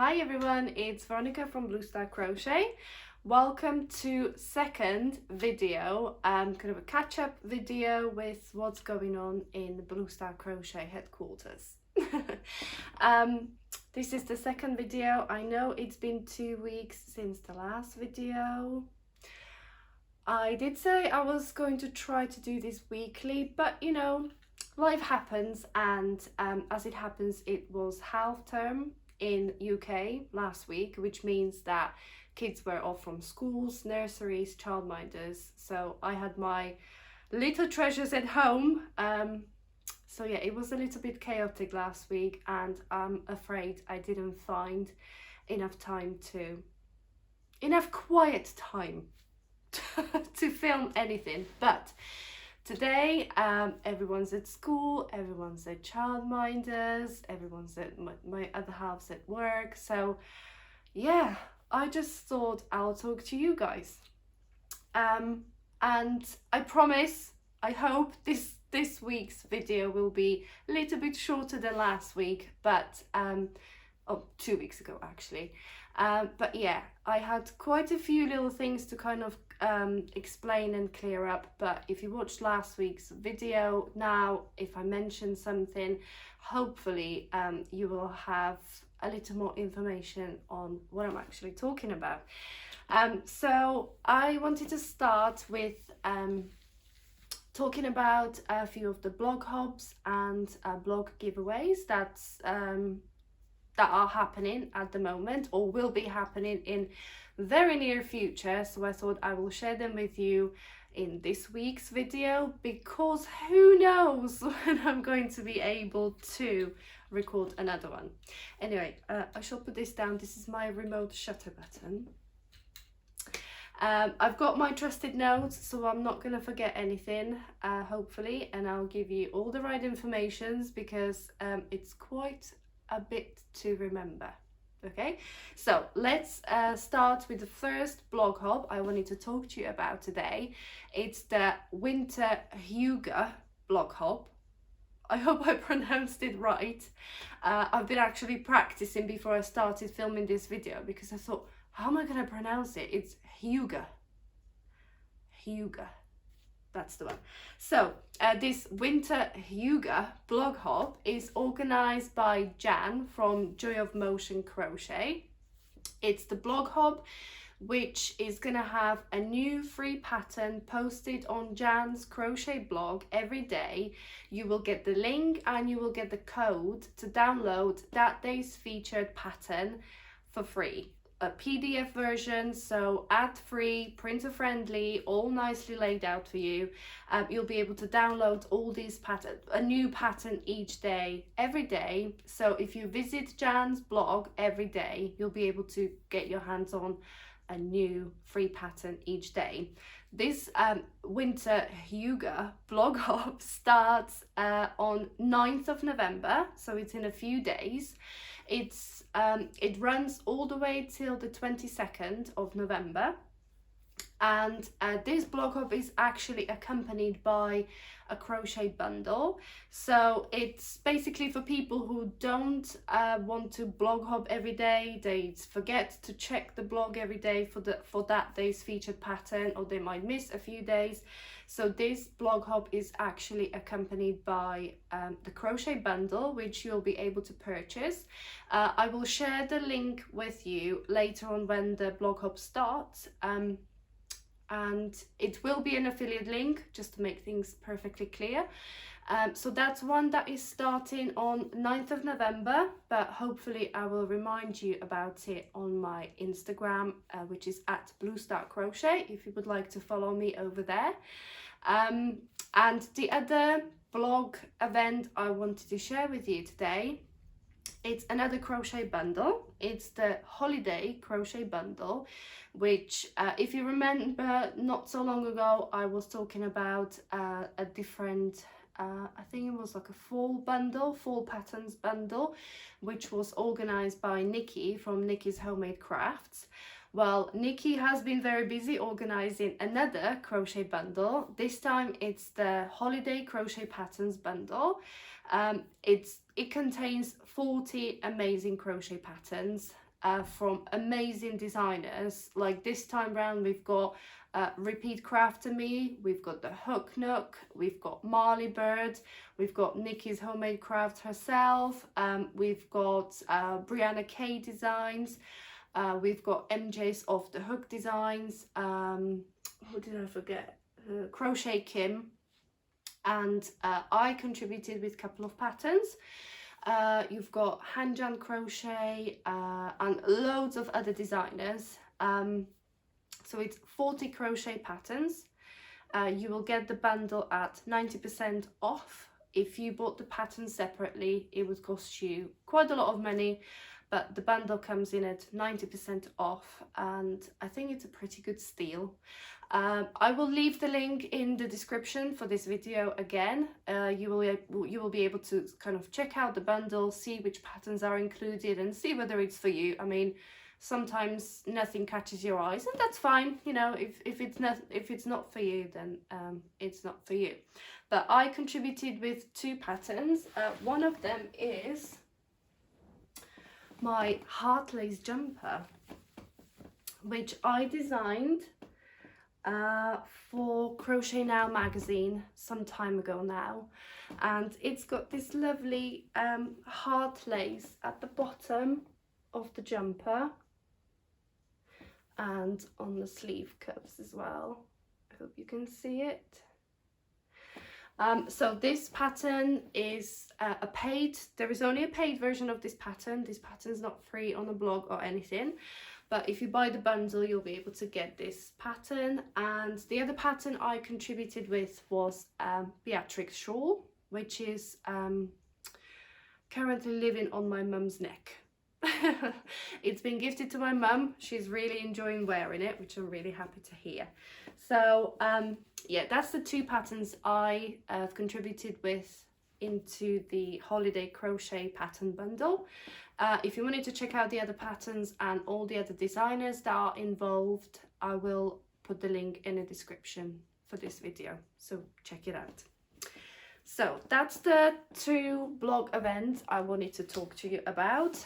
Hi everyone, it's Veronica from Blue Star Crochet. Welcome to second video, kind of a catch-up video with what's going on in the Blue Star Crochet headquarters. This is the second video. I know it's been 2 weeks since the last video. I did say I was going to try to do this weekly, but you know, life happens, and as it happens, it was half term in UK last week, which means that kids were off from schools, nurseries, childminders, so I had my little treasures at home. So yeah, it was a little bit chaotic last week, and I'm afraid I didn't find enough quiet time to film anything. But today everyone's at school, everyone's at childminders, everyone's at my other half's at work, so yeah, I just thought I'll talk to you guys, and I promise, I hope this week's video will be a little bit shorter than last week, but 2 weeks ago actually. But yeah, I had quite a few little things to kind of explain and clear up, but if you watched last week's video, now if I mention something, hopefully you will have a little more information on what I'm actually talking about. So I wanted to start with talking about a few of the blog hubs and blog giveaways that are happening at the moment, or will be happening in very near future. So I thought I will share them with you in this week's video, because who knows when I'm going to be able to record another one. Anyway, I shall put this down. This is my remote shutter button. I've got my trusted notes, so I'm not going to forget anything, hopefully, and I'll give you all the right informations, because it's quite a bit to remember. Okay, so let's start with the first blog hub I wanted to talk to you about today. It's the Winter Hygge blog hub. I hope I pronounced it right. I've been actually practicing before I started filming this video, because I thought, how am I going to pronounce it? It's Hygge. Hygge. That's the one. So this Winter Hygge blog hub is organized by Jan from Joy of Motion Crochet. It's the blog hub which is going to have a new free pattern posted on Jan's crochet blog every day. You will get the link and you will get the code to download that day's featured pattern for free. A PDF version, so ad-free, printer-friendly, all nicely laid out for you. You'll be able to download all these patterns, a new pattern each day, every day. So if you visit Jan's blog every day, you'll be able to get your hands on a new free pattern each day. This Winter Hygge blog hub starts on 9th of November, so it's in a few days. It runs all the way till the 22nd of November, and this blog hub is actually accompanied by a crochet bundle. So it's basically for people who don't want to blog hub every day. They forget to check the blog every day for that day's featured pattern, or they might miss a few days. So this blog hub is actually accompanied by the crochet bundle, which you'll be able to purchase. I will share the link with you later on when the blog hub starts. And it will be an affiliate link, just to make things perfectly clear. So that's one that is starting on 9th of November, but hopefully I will remind you about it on my Instagram, which is at Blue Star Crochet, if you would like to follow me over there. And the other blog event I wanted to share with you today, it's another crochet bundle. It's the holiday crochet bundle, which if you remember, not so long ago I was talking about a different I think it was like a fall patterns bundle, which was organized by Nikki from Nikki's Homemade Crafts. Well, Nikki has been very busy organizing another crochet bundle. This time it's the holiday crochet patterns bundle. It contains 40 amazing crochet patterns, from amazing designers. Like this time round we've got Repeat Crafter Me, we've got the Hook Nook, we've got Marley Bird, we've got Nikki's Homemade Craft herself, we've got Brianna K Designs, we've got MJ's Off the Hook Designs, who did I forget? Crochet Kim, and I contributed with a couple of patterns. You've got Hanjan Crochet and loads of other designers. So it's 40 crochet patterns. You will get the bundle at 90% off. If you bought the patterns separately, it would cost you quite a lot of money, but the bundle comes in at 90% off, and I think it's a pretty good steal. I will leave the link in the description for this video again. You will be able to kind of check out the bundle, see which patterns are included, and see whether it's for you. I mean, sometimes nothing catches your eyes, and that's fine. You know, if it's not for you, then it's not for you. But I contributed with 2 patterns. One of them is my heart lace jumper, which I designed for Crochet Now magazine some time ago now, and it's got this lovely heart lace at the bottom of the jumper and on the sleeve cuffs as well. I hope you can see it. So this pattern is there is only a paid version of this pattern. This pattern is not free on the blog or anything, but if you buy the bundle, you'll be able to get this pattern. And the other pattern I contributed with was Beatrix Shawl, which is currently living on my mum's neck. It's been gifted to my mum. She's really enjoying wearing it, which I'm really happy to hear. So yeah, that's the 2 patterns I contributed with into the holiday crochet pattern bundle. If you wanted to check out the other patterns and all the other designers that are involved, I will put the link in the description for this video, so check it out. So that's the 2 blog events I wanted to talk to you about.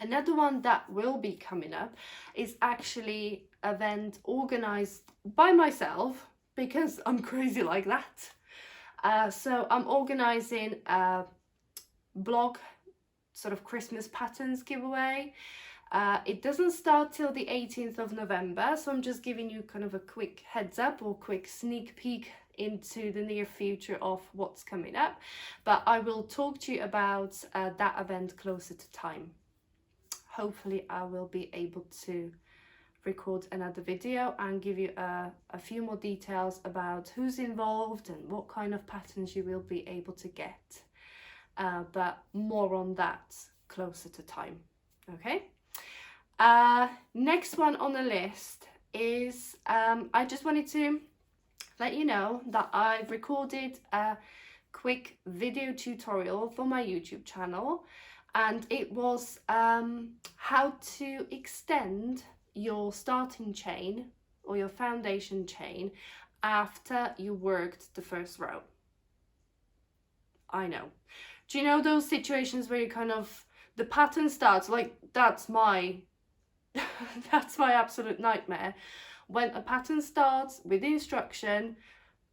Another one that will be coming up is actually an event organized by myself, because I'm crazy like that. So I'm organizing a blog sort of Christmas patterns giveaway. It doesn't start till the 18th of November, so I'm just giving you kind of a quick heads up or quick sneak peek into the near future of what's coming up, but I will talk to you about that event closer to time. Hopefully I will be able to record another video and give you a few more details about who's involved and what kind of patterns you will be able to get, but more on that closer to time. Okay, next one on the list is I just wanted to let you know that I've recorded a quick video tutorial for my YouTube channel, and it was how to extend your starting chain or your foundation chain after you worked the first row. I know. Do you know those situations where you kind of, the pattern starts, like that's my that's my absolute nightmare. When a pattern starts with the instruction,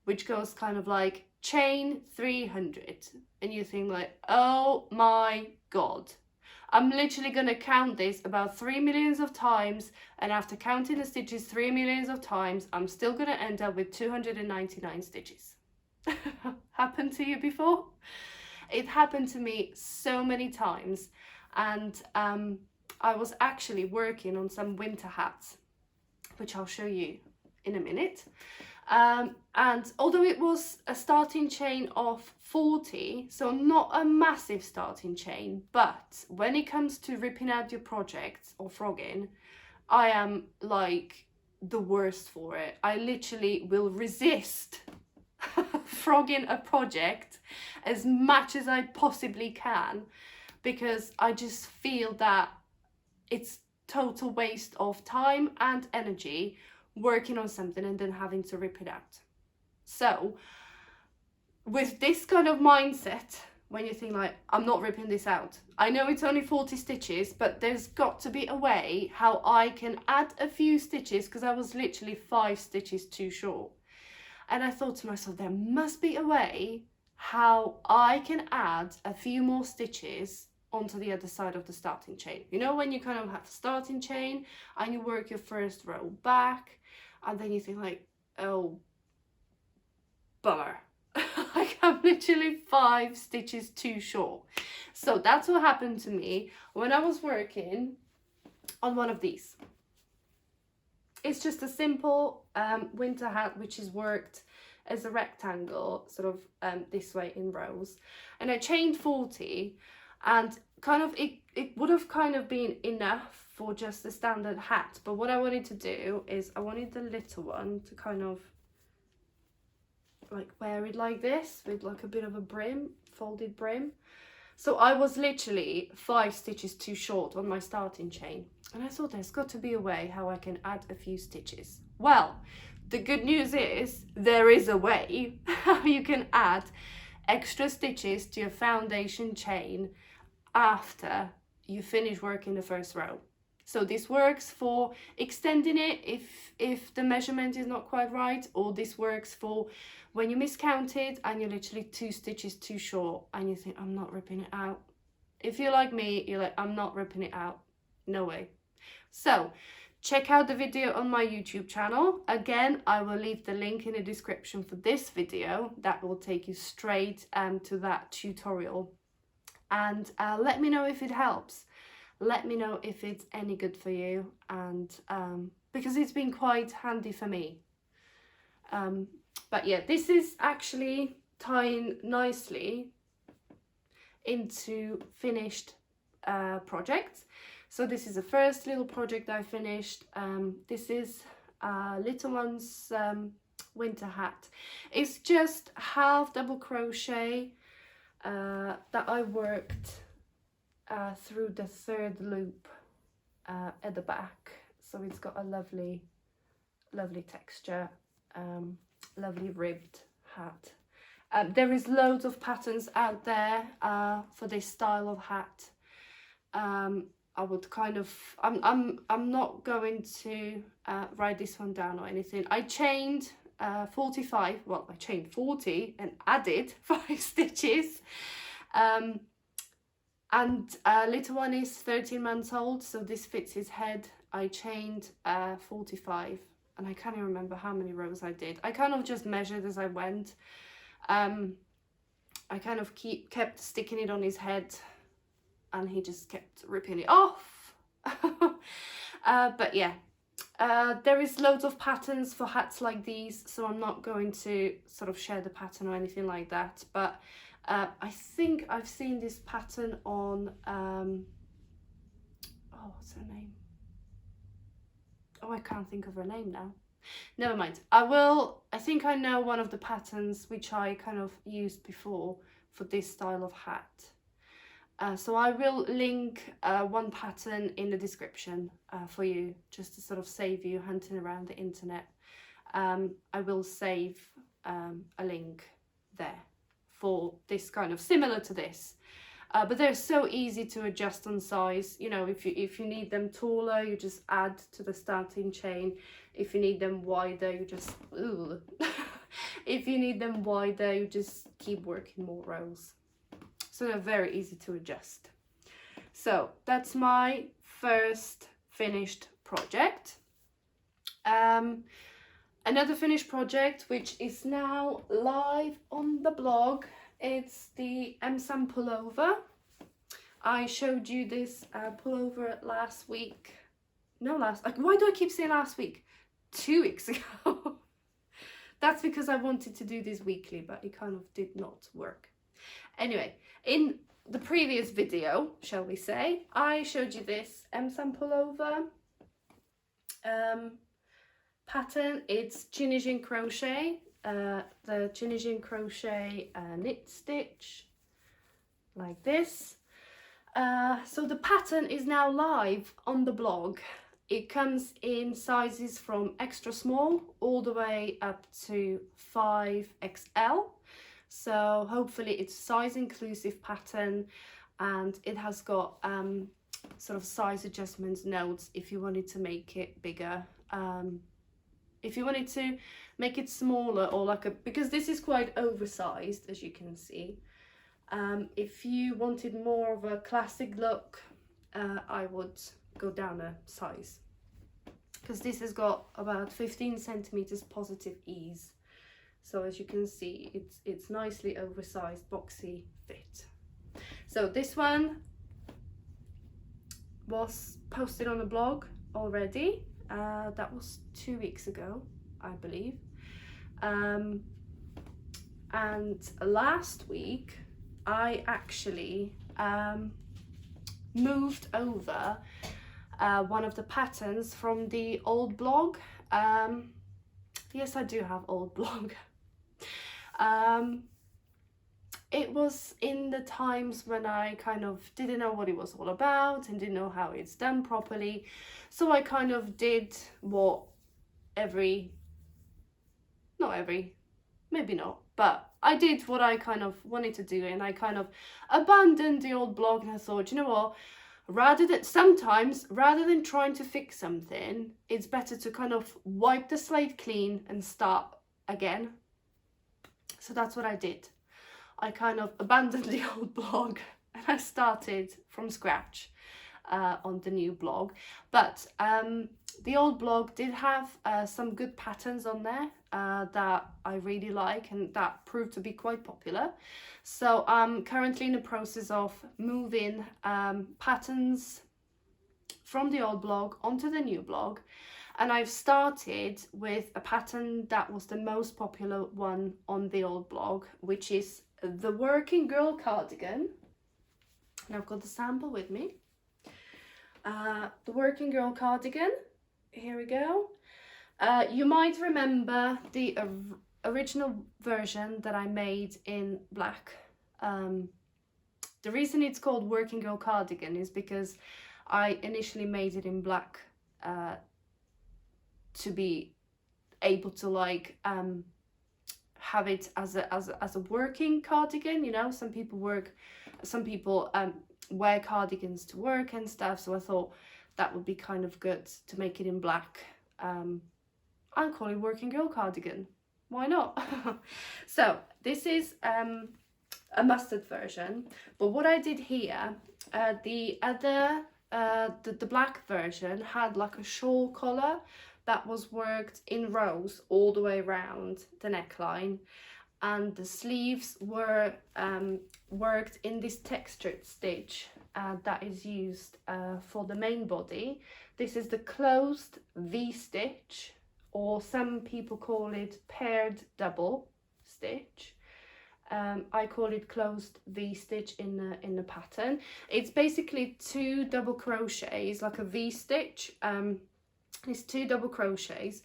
which goes kind of like chain 300, and you think like, oh my god, I'm literally going to count this about 3 million of times, and after counting the stitches 3 million of times, I'm still going to end up with 299 stitches. Happened to you before? It happened to me so many times, and I was actually working on some winter hats, which I'll show you in a minute. And although it was a starting chain of 40, so not a massive starting chain, but when it comes to ripping out your projects or frogging, I am like the worst for it. I literally will resist frogging a project as much as I possibly can, because I just feel that it's total waste of time and energy working on something and then having to rip it out. So with this kind of mindset, when you think like, I'm not ripping this out. I know it's only 40 stitches, but there's got to be a way how I can add a few stitches, because I was literally 5 stitches too short. And I thought to myself, there must be a way how I can add a few more stitches onto the other side of the starting chain. You know, when you kind of have the starting chain and you work your first row back, and then you think like, oh, bummer. Like, I'm literally 5 stitches too short. So that's what happened to me when I was working on one of these. It's just a simple winter hat, which is worked as a rectangle, sort of this way in rows. And I chained 40, and kind of it would have kind of been enough for just the standard hat. But what I wanted to do is I wanted the little one to kind of like wear it like this, with like a bit of a brim, folded brim. So I was literally 5 stitches too short on my starting chain, and I thought there's got to be a way how I can add a few stitches. Well, the good news is there is a way how you can add extra stitches to your foundation chain after you finish working the first row. So this works for extending it if the measurement is not quite right, or this works for when you miscounted and you're literally 2 stitches too short and you think, I'm not ripping it out. If you're like me, you're like, I'm not ripping it out. No way. So check out the video on my YouTube channel. Again, I will leave the link in the description for this video. That will take you straight to that tutorial. And let me know if it helps. Let me know if it's any good for you, and because it's been quite handy for me. But yeah, this is actually tying nicely into finished projects. So this is the first little project I finished. This is little one's winter hat. It's just half double crochet that I worked through the 3rd loop at the back. So it's got a lovely texture, lovely ribbed hat. There is loads of patterns out there for this style of hat. I would kind of, I'm not going to write this one down or anything. I chained 45, well, I chained 40 and added 5 stitches. And little one is 13 months old, so this fits his head. I chained 45, and I can't even remember how many rows I did. I kind of just measured as I went. I kind of kept sticking it on his head, and he just kept ripping it off. But yeah, there is loads of patterns for hats like these, so I'm not going to sort of share the pattern or anything like that. But I think I've seen this pattern on, oh, what's her name? Oh, I can't think of her name now. Never mind. I think I know one of the patterns which I kind of used before for this style of hat. So I will link one pattern in the description for you, just to sort of save you hunting around the internet. I will save a link there for this kind of similar to this, but they're so easy to adjust on size. You know, if you need them taller, you just add to the starting chain. If you need them wider, you just if you need them wider, you just keep working more rows. So they're very easy to adjust. So that's my first finished project. Another finished project, which is now live on the blog, it's the Sam pullover. I showed you this pullover last week. No, why do I keep saying last week? 2 weeks ago. That's because I wanted to do this weekly, but it kind of did not work. Anyway, in the previous video, shall we say, I showed you this Sam pullover pattern. It's Tunisian crochet, the Tunisian crochet knit stitch, like this. So the pattern is now live on the blog. It comes in sizes from extra small all the way up to 5XL. So hopefully it's size inclusive pattern, and it has got sort of size adjustments notes if you wanted to make it bigger, if you wanted to make it smaller, or like because this is quite oversized, as you can see. If you wanted more of a classic look, I would go down a size, because this has got about 15 centimeters positive ease. So as you can see, it's nicely oversized, boxy fit. So this one was posted on the blog already. That was 2 weeks ago, I believe. And last week, I actually moved over one of the patterns from the old blog. Yes, I do have old blog. It was in the times when I kind of didn't know what it was all about and didn't know how it's done properly. So I kind of did what maybe not, but I did what I kind of wanted to do, and I kind of abandoned the old blog, and I thought, you know what, rather than trying to fix something, it's better to kind of wipe the slate clean and start again. So that's what I did. I kind of abandoned the old blog and I started from scratch on the new blog. But the old blog did have some good patterns on there that I really like, and that proved to be quite popular. So I'm currently in the process of moving patterns from the old blog onto the new blog. And I've started with a pattern that was the most popular one on the old blog, which is the working girl cardigan. And I've got the sample with me. The working girl cardigan, here we go. You might remember the original version that I made in black. The reason it's called working girl cardigan is because I initially made it in black to be able to like have it as a working cardigan. You know, some people wear cardigans to work and stuff, so I thought that would be kind of good to make it in black. I'll call it working girl cardigan, why not? So this is a mustard version, but what I did here, the black version had like a shawl collar that was worked in rows all the way around the neckline, and the sleeves were worked in this textured stitch that is used for the main body. This is the closed V-stitch, or some people call it paired double stitch. I call it closed V-stitch in the pattern. It's basically 2 double crochets, like a V-stitch. It's 2 double crochets.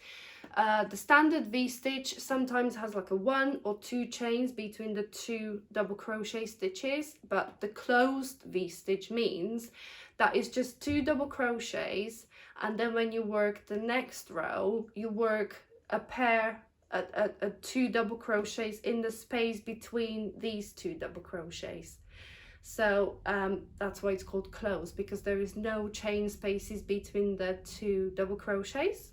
The standard V-stitch sometimes has like a 1 or 2 chains between the 2 double crochet stitches, but the closed V-stitch means that it's just 2 double crochets, and then when you work the next row, you work a 2 double crochets in the space between these 2 double crochets. So that's why it's called closed, because there is no chain spaces between the 2 double crochets.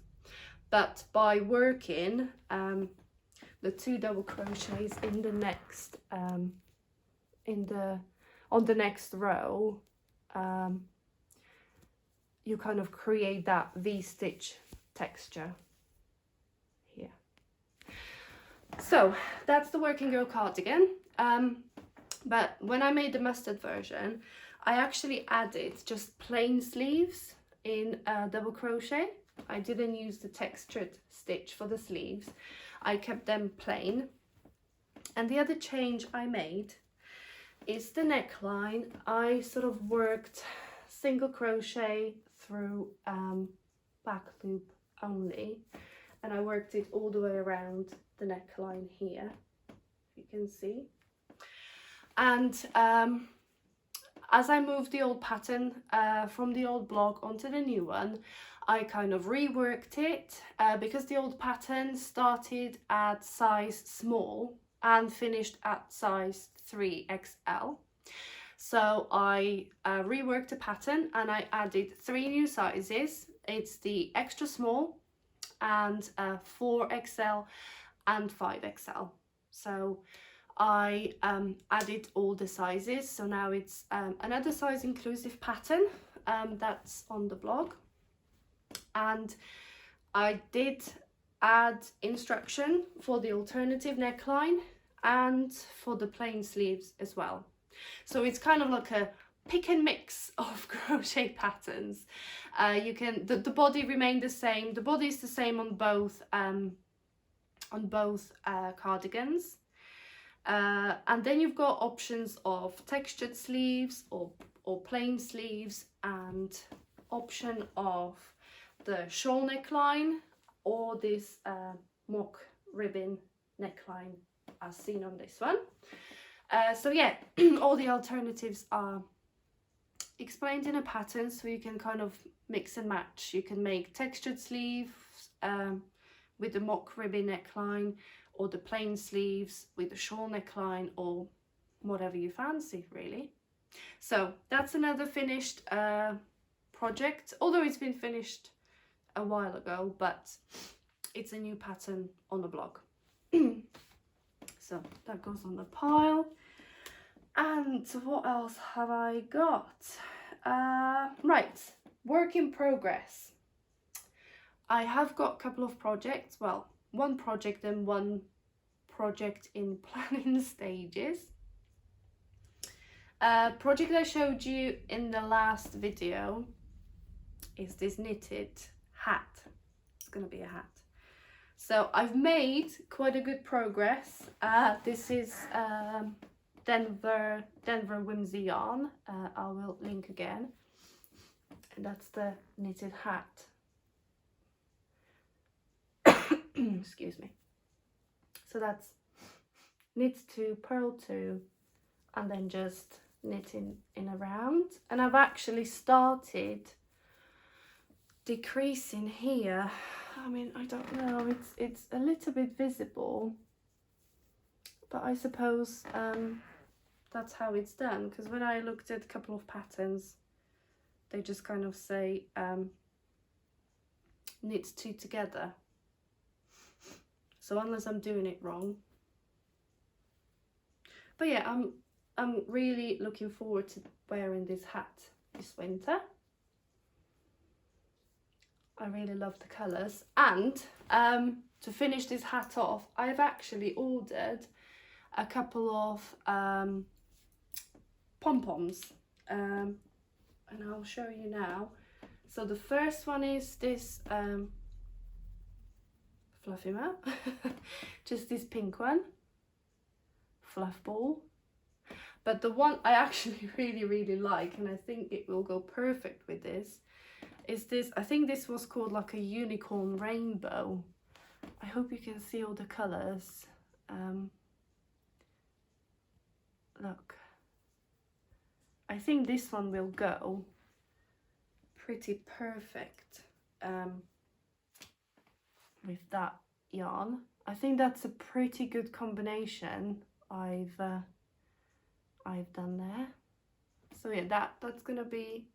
But by working the 2 double crochets in the next on the next row, you kind of create that V-stitch texture here. So that's the working girl cardigan. But when I made the mustard version, I actually added just plain sleeves in double crochet. I didn't use the textured stitch for the sleeves. I kept them plain. And the other change I made is the neckline. I sort of worked single crochet through back loop only, and I worked it all the way around the neckline here, if you can see. And as I moved the old pattern from the old blog onto the new one, I kind of reworked it because the old pattern started at size small, and finished at size 3XL. So I reworked the pattern and I added 3 new sizes. It's the extra small and 4XL and 5XL. So I added all the sizes, so now it's another size inclusive pattern that's on the blog. And I did add instruction for the alternative neckline and for the plain sleeves as well. So it's kind of like a pick and mix of crochet patterns. You can the body remained the same. The body is the same on both cardigans. And then you've got options of textured sleeves or plain sleeves, and option of the shawl neckline or this mock ribbon neckline as seen on this one. So yeah, all the alternatives are explained in a pattern, so you can kind of mix and match. You can make textured sleeves with the mock ribbon neckline, or the plain sleeves with the shawl neckline, or whatever you fancy really. So that's another finished project, although it's been finished a while ago, but it's a new pattern on the blog. So that goes on the pile. And what else have I got? Right, work in progress. I have got a couple of projects, well, one project and one project in planning stages. Project I showed you in the last video is this knitted hat. It's gonna be a hat. So I've made quite a good progress. This is Denver Whimsy yarn. I will link again. And that's the knitted hat. Excuse me. So that's knit 2, purl 2, and then just knitting in a round. And I've actually started decreasing here. I mean, I don't know, it's a little bit visible, but I suppose that's how it's done, because when I looked at a couple of patterns, they just kind of say knit 2 together. So unless I'm doing it wrong. But yeah, I'm really looking forward to wearing this hat this winter. I really love the colours. And to finish this hat off, I've actually ordered a couple of pom-poms, and I'll show you now. So the first one is this fluffy mat, just this pink one, fluff ball. But the one I actually really like, and I think it will go perfect with this, is this, I think this was called like a unicorn rainbow. I hope you can see all the colours. Look, I think this one will go pretty perfect with that yarn. I think that's a pretty good combination I've done there. So yeah, that's gonna be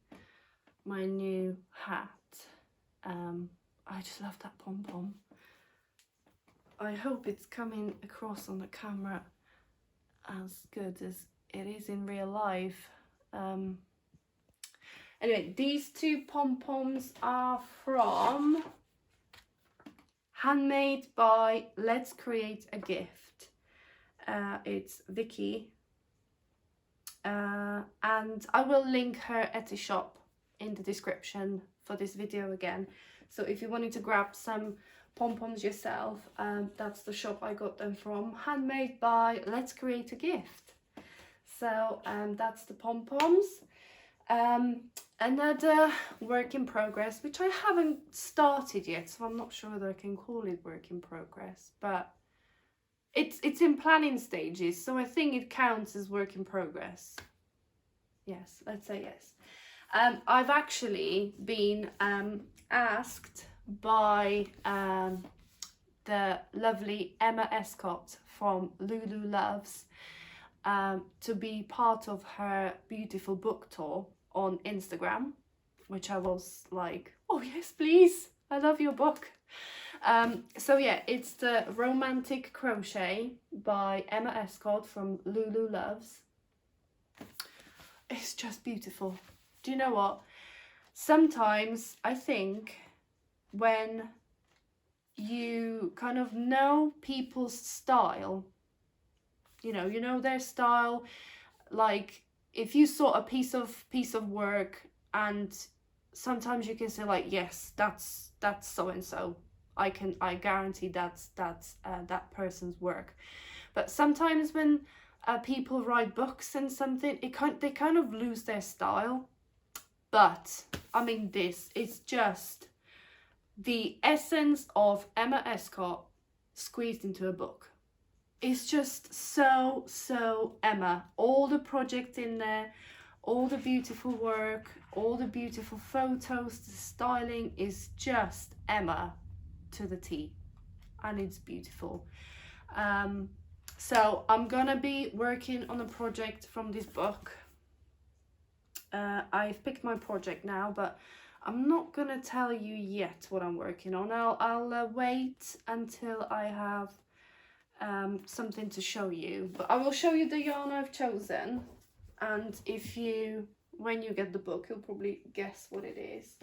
my new hat. I just love that pom-pom. I hope it's coming across on the camera as good as it is in real life. Anyway, these two pom-poms are from Handmade by Let's Create a Gift. It's Vicky, and I will link her Etsy shop in the description for this video again. So if you wanted to grab some pom-poms yourself, that's the shop I got them from. Handmade by Let's Create a Gift. So that's the pom-poms. Another work in progress, which I haven't started yet, so I'm not sure whether I can call it work in progress, but it's in planning stages, so I think it counts as work in progress. Yes, let's say yes. I've actually been asked by the lovely Emma Escott from Lulu Loves to be part of her beautiful book tour on Instagram, which I was like, oh yes, please, I love your book. So yeah, it's the Romantic Crochet by Emma Escott from Lulu Loves. It's just beautiful. Do you know what? Sometimes I think when you kind of know people's style, you know their style, like if you saw a piece of work and sometimes you can say like, yes, that's so and so, I guarantee that's that person's work. But sometimes when people write books and something, they kind of lose their style. But I mean, this is just the essence of Emma Escott squeezed into a book. It's just so Emma. All the projects in there, all the beautiful work, all the beautiful photos, the styling is just Emma to the T, and it's beautiful. So I'm gonna be working on a project from this book. I've picked my project now, but I'm not gonna tell you yet what I'm working on. I'll wait until I have something to show you, but I will show you the yarn I've chosen, and when you get the book, you'll probably guess what it is.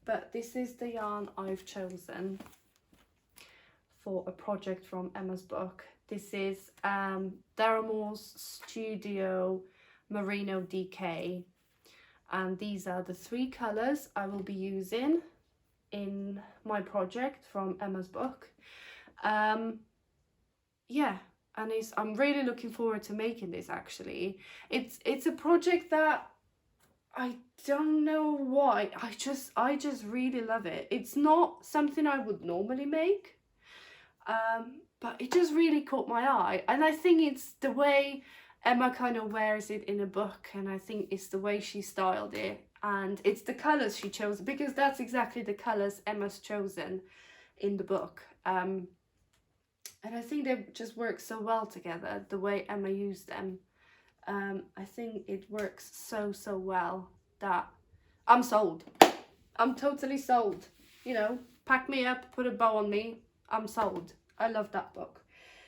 But this is the yarn I've chosen for a project from Emma's book. This is Daramore's Studio Merino DK, and these are the 3 colors I will be using in my project from Emma's book. Yeah, and I'm really looking forward to making this. Actually, it's a project that I don't know why, I just really love it. It's not something I would normally make, but it just really caught my eye, and I think it's the way Emma kind of wears it in a book, and I think it's the way she styled it, and it's the colors she chose, because that's exactly the colors Emma's chosen in the book. And I think they just work so well together, the way Emma used them. I think it works so well that I'm sold. I'm totally sold. You know, pack me up, put a bow on me, I'm sold. I love that book.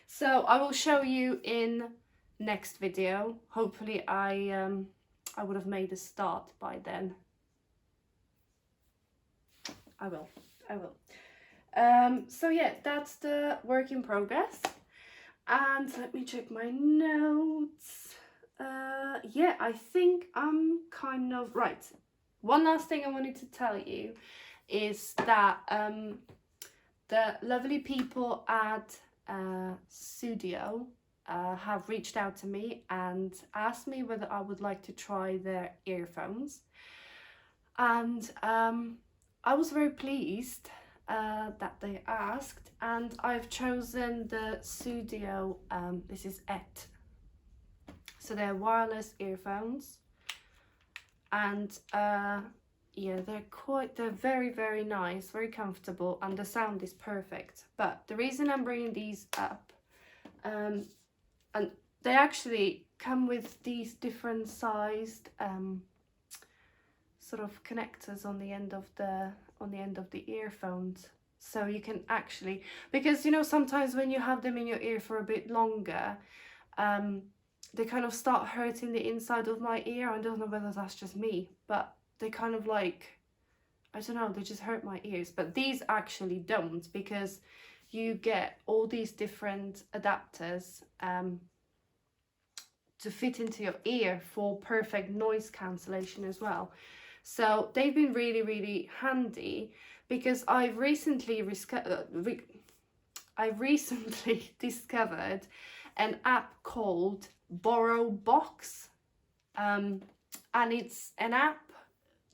So I will show you in next video. Hopefully I would have made a start by then. I will. So yeah, that's the work in progress. And let me check my notes. Yeah, I think I'm kind of right. One last thing I wanted to tell you is that the lovely people at Studio have reached out to me and asked me whether I would like to try their earphones, and I was very pleased that they asked, and I've chosen the Studio, this is Et, so they're wireless earphones, and yeah, they're very nice, very comfortable, and the sound is perfect. But the reason I'm bringing these up, and they actually come with these different sized sort of connectors on the end of the earphones, so you can actually, because you know sometimes when you have them in your ear for a bit longer, they kind of start hurting the inside of my ear. I don't know whether that's just me, but they kind of like, I don't know, they just hurt my ears. But these actually don't, because you get all these different adapters to fit into your ear for perfect noise cancellation as well. So they've been really handy, because I've recently discovered an app called Borrow Box, and it's an app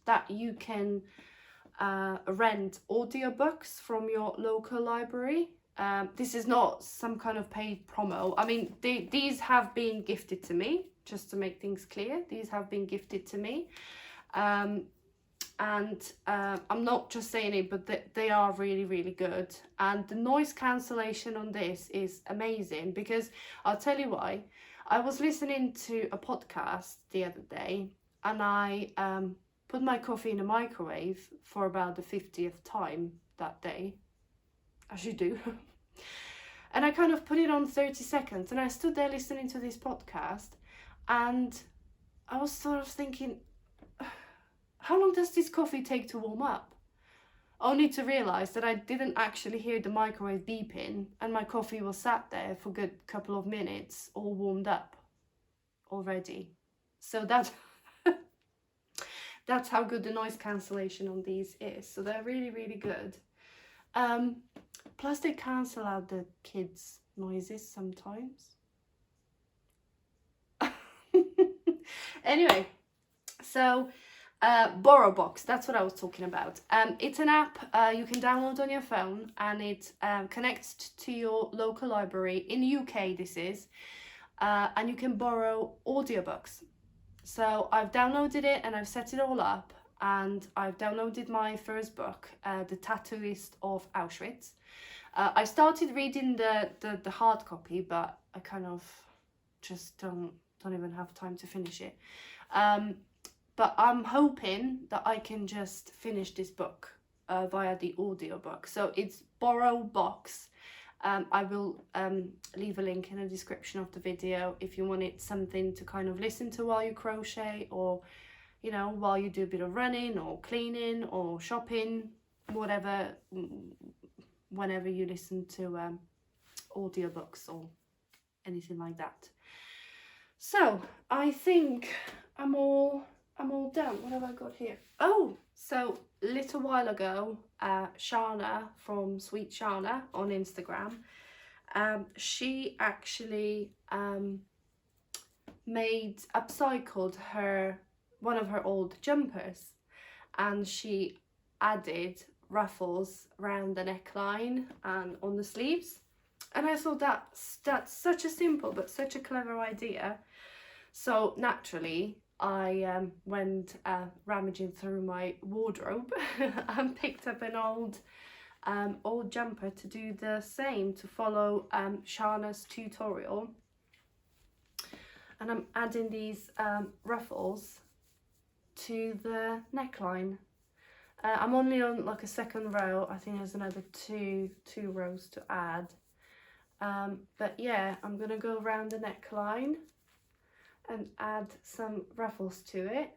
that you can rent audiobooks from your local library. This is not some kind of paid promo. I mean, these have been gifted to me, just to make things clear. These have been gifted to me. And and I'm not just saying it, but they are really, really good. And the noise cancellation on this is amazing, because I'll tell you why. I was listening to a podcast the other day, and I put my coffee in the microwave for about the 50th time that day, as you do. And I kind of put it on 30 seconds, and I stood there listening to this podcast, and I was sort of thinking, how long does this coffee take to warm up? Only to realise that I didn't actually hear the microwave beeping, and my coffee was sat there for a good couple of minutes, all warmed up already. So that's how good the noise cancellation on these is. So they're really, really good. Plus they cancel out the kids' noises sometimes. Anyway, so Borrow Box, that's what I was talking about. It's an app you can download on your phone, and it connects to your local library. In the UK this is, and you can borrow audiobooks. So I've downloaded it and I've set it all up, and I've downloaded my first book, The Tattooist of Auschwitz. I started reading the hard copy, but I kind of just don't even have time to finish it. But I'm hoping that I can just finish this book via the audiobook. So it's Borrow Box. I will leave a link in the description of the video if you wanted something to kind of listen to while you crochet, or, you know, while you do a bit of running or cleaning or shopping, whatever, whenever you listen to audiobooks or anything like that. So I think I'm all done. What have I got here? Oh, so a little while ago, Shana from Sweet Shana on Instagram, she actually upcycled one of her old jumpers, and she added ruffles around the neckline and on the sleeves. And I thought that's such a simple but such a clever idea. So naturally I went rummaging through my wardrobe and picked up an old jumper to do the same, to follow Shana's tutorial. And I'm adding these ruffles to the neckline. I'm only on like a second row. I think there's another two rows to add. But yeah, I'm gonna go around the neckline and add some ruffles to it,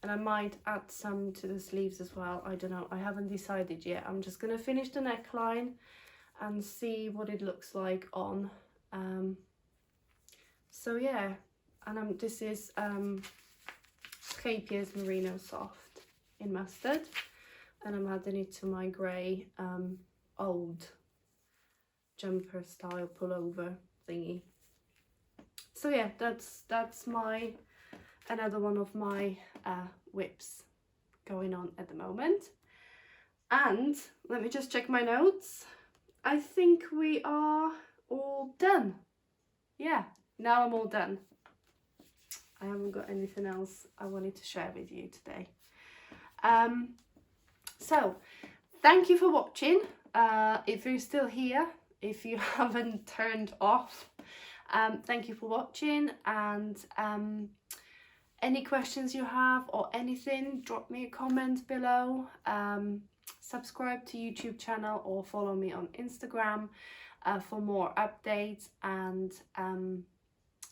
and I might add some to the sleeves as well. I don't know, I haven't decided yet. I'm just gonna finish the neckline and see what it looks like on. So yeah, and this is Capier's Merino Soft in mustard, and I'm adding it to my grey old jumper style pullover thingy. So yeah, that's another one of my whips going on at the moment. And let me just check my notes. I think we are all done. Yeah, now I'm all done. I haven't got anything else I wanted to share with you today. So thank you for watching. If you're still here, if you haven't turned off, thank you for watching, and any questions you have or anything, drop me a comment below. Subscribe to YouTube channel or follow me on Instagram for more updates. And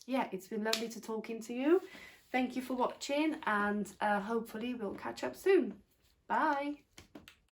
yeah, it's been lovely to talking to you. Thank you for watching, and hopefully we'll catch up soon. Bye.